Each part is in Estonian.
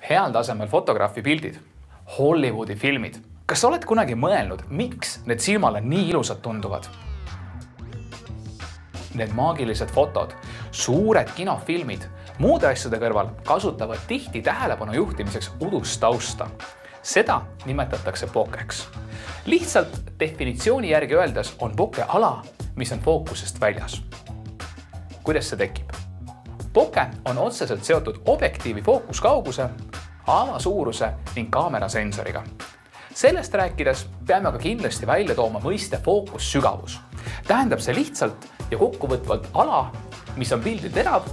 Heal tasemel fotograafi pildid, Hollywoodi filmid. Kas sa oled kunagi mõelnud, miks need silmale nii ilusad tunduvad? Need maagilised fotod, suured kinofilmid, muude asjade kõrval kasutavad tihti tähelepanu juhtimiseks udust tausta. Seda nimetatakse bokeks. Lihtsalt definitsiooni järgi öeldes on bokeh ala, mis on fookusest väljas. Kuidas see tekib? Bokeh on otseselt seotud objektiivi fookuskauguse, ava suuruse ning kaamera sensoriga. Sellest rääkides peame aga kindlasti välja tooma mõiste fookussügavus. Tähendab see lihtsalt ja kokkuvõtvalt ala, mis on pildi terav,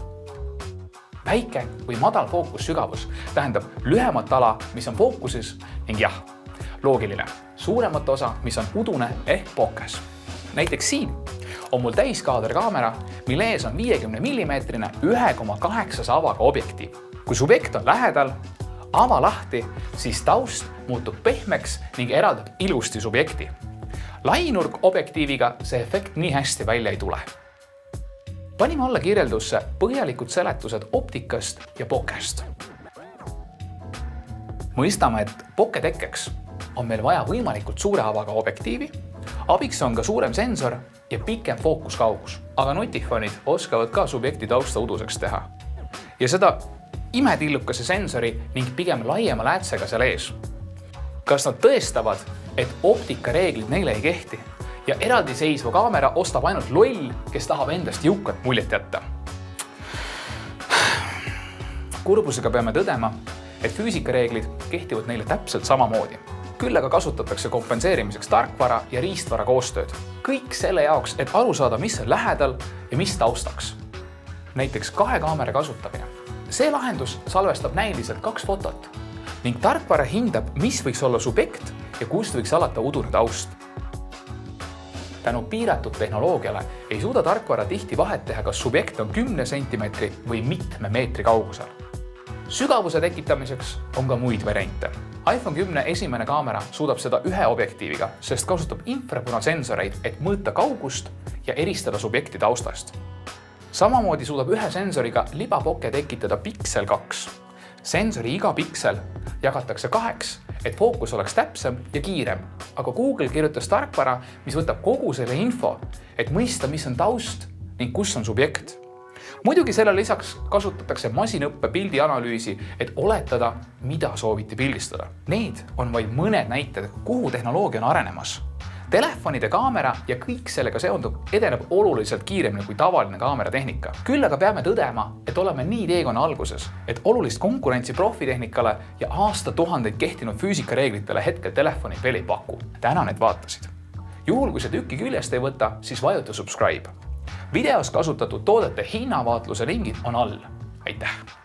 väike või madal fookussügavus. Tähendab lühemat ala, mis on fookuses ning jah, loogiline, suuremat osa, mis on udune ehk bokeh. Näiteks siin on mul täiskaaderkaamera, mille ees on 50 mm 1,8 avaga objektiiv. Kui subjekt on lähedal, ava lahti, siis taust muutub pehmeks ning eraldab ilusti subjekti. Lainurk objektiiviga see efekt nii hästi välja ei tule. Panime alla kirjeldusse põhjalikud seletused optikast ja bokehst. Mõistame, et bokeh tekkeks on meil vaja võimalikult suure avaga objektiivi, abiks on ka suurem sensor ja pikem fookuskaugus, aga nutifonid oskavad ka subjekti tausta uduseks teha. Ja seda imetillukese sensori ning pigem laiema läätsega seal ees. Kas nad tõestavad, et optikareeglid neile ei kehti ja eraldiseisva kaamera ostab ainult loll, kes tahab endast jõukat muljet jätta? Kurbusega peame tõdema, et füüsikareeglid kehtivad neile täpselt samamoodi. Küll aga kasutatakse kompenseerimiseks tarkvara ja riistvara koostööd. Kõik selle jaoks, et aru saada, mis on lähedal ja mis taustaks. Näiteks 2 kaamera kasutamine. See lahendus salvestab näiliselt 2 fotot ning tarkvara hindab, mis võiks olla subjekt ja kust võiks alata udune taust. Tänu piiratud tehnoloogiale ei suuda tarkvara tihti vahet teha, kas subjekt on 10 cm või mitme meetri kaugusel. Sügavuse tekitamiseks on ka muid variante. iPhone 10 esimene kaamera suudab seda ühe objektiiviga, sest kasutab infrapunasensoreid, et mõõta kaugust ja eristada subjekti taustast. Samamoodi suudab ühe sensoriga libabokeh tekitada Pixel 2. Sensori iga piksel jagatakse 2, et fookus oleks täpsem ja kiirem, aga Google kirjutas tarkvara, mis võtab kogu selle info, et mõista, mis on taust ning kus on subjekt. Muidugi selle lisaks kasutatakse masinõppe pildianalüüsi, et oletada, mida sooviti pildistada. Need on vaid mõned näited, kuhu tehnoloogia on arenemas. Telefonide kaamera ja kõik sellega seondub edeneb oluliselt kiiremini kui tavaline kaameratehnika. Küll aga peame tõdema, et oleme nii teekonna alguses, et olulist konkurentsi profitehnikale ja aastatuhandeid kehtinud füüsikareeglitele hetkel telefonid veel ei paku. Tänan, et vaatasid. Juhul, kui see tükki küljest ei võta, siis vajuta subscribe. Videos kasutatud toodete hinnavaatluse lingid on all. Aitäh!